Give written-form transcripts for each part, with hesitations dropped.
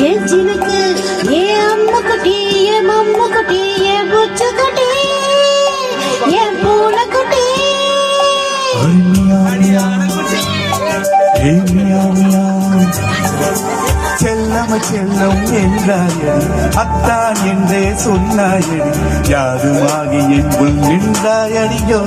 என் சினுக்கு ஏன் அம்மா குட்டி என் மம்மு குட்டி என் புச்சு குட்டி என் பூனை குட்டி செல்லம செல்லம் என்றாயடி அத்தான் என்றே சொன்னாயடி யாருமாகி என்புள் நின்றாயடியோ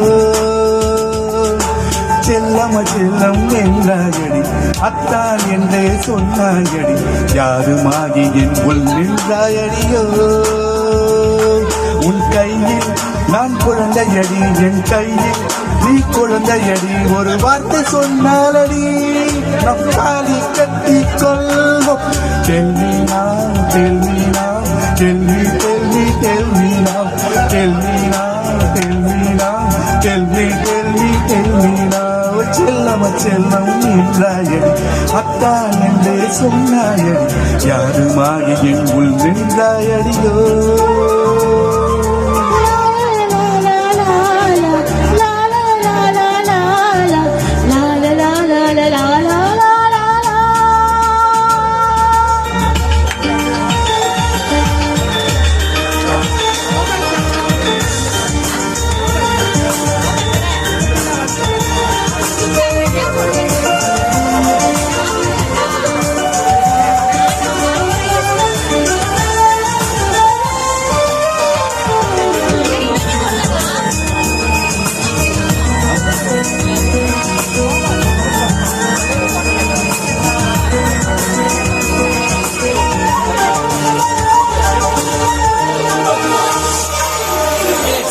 செல்லம செல்லம் என்றாயடி அத்தான் என்றே சொன்னாயடி யாருமாகி என்புள் நின்றாயடியோ உன் கையில் நான் குழந்தையடி என் கையில் நீ குழந்தையடி ஒரு வார்த்தை சொன்னாலடி நம் தாலி கட்டி கொள்வோம் Tell me now, tell me now, tell me, tell me, tell me now, tell me now, tell me now, tell me, tell me, tell me now. செல்லம செல்லம் என்றாயடி அத்தான் என்றே சொன்னாயடி யாருமாகி என் உள் நின்றாயடியோ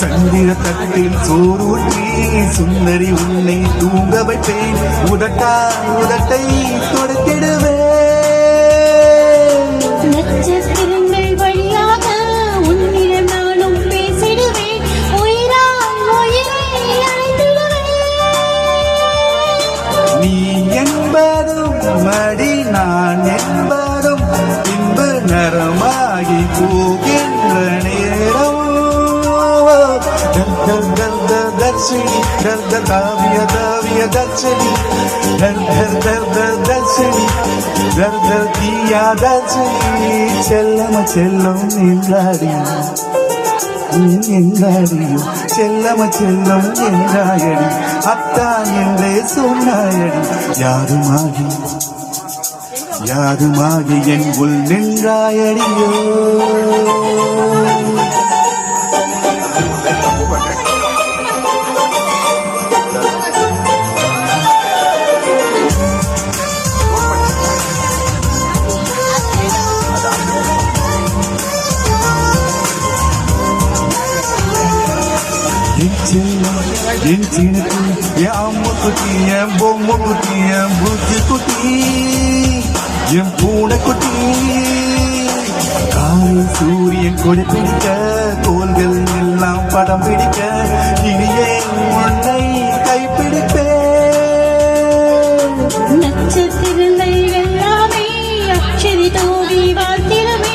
சந்திர தட்டில் சோறுற்றி சுந்தரி உன்னை தூங்க வைப்பேன் உதட்டை தொடத்திடுவேன் நட்சத்திரங்கள் வழியாக உன்னிடம் நானும் பேசிடுவேன் உயிரை அழைத்திடுவேன் நீ என்பதும் மடி நான் என்பதும் பின்பு நரமாகி போகின்ற நேரம் दर्शनी दर्द दाविया दाविया दर्शनी दर्शनी दर्द दिया दर्शनी செல்லம செல்லம் என்றாடியோ செல்லம செல்லம் என்றாயடி அத்தான் என்றே சொன்னாயடி யாருமாகி என் உள் நின்றாயடியோ என் சீனுக்கு என் அம்மா குட்டி என் பொம்மை குட்டி என் பூச்சி குட்டி என் பூனை குட்டி காலை சூரியன் கொடை பிடிக்க தோள்கள் எல்லாம் படம் பிடிக்க இனியே உன்னை கைப்பிடிப்பேன் நட்சத்திரங்கள் எல்லாமே அக்ஷரி தோடி வாழ்த்திடவே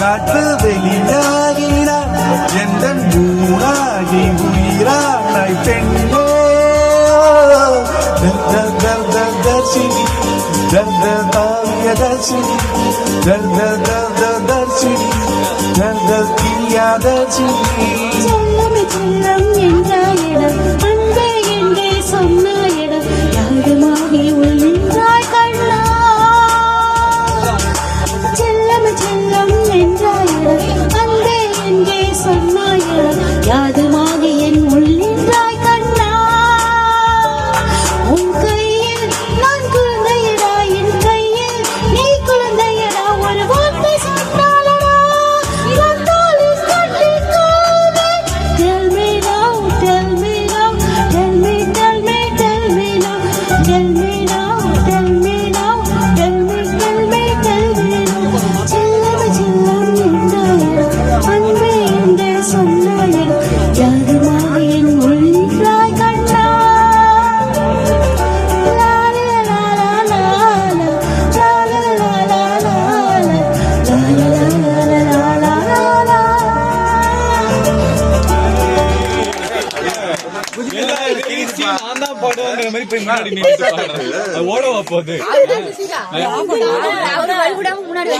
காற்று வெளியாகின எந்த ஊராகி உயிரானாய் பெண்ணே தர்சினி தர்த காவிய தர்சினி தர்சினி தர்த தீயா தர்சினி செல்லம் என்றாயிடம் அன்பே என்றே சொன்னாயிடம் யாருமாகி உள் நின்றாய் கண்ணா செல்லம் என்றாயிடம் அன்பே என்றே சொன்னாயிடம் யாதுமாகி என் உள் நின்றாய் கண்ணா உன் கையில் நான் குழந்தையடா என் கையில் நீ குழந்தையடா ஒரு வார்த்தை சொன்னாலடா தோளில் கட்டிக்கோவே Tell me now அடிச்சு நான் தான் பாடுவாங்கிற மாதிரி போய் முன்னாடி நின்னுட்டு பாடுறது. அது ஓடவா போகுது? அவர் வழிவிடாம முன்னாடி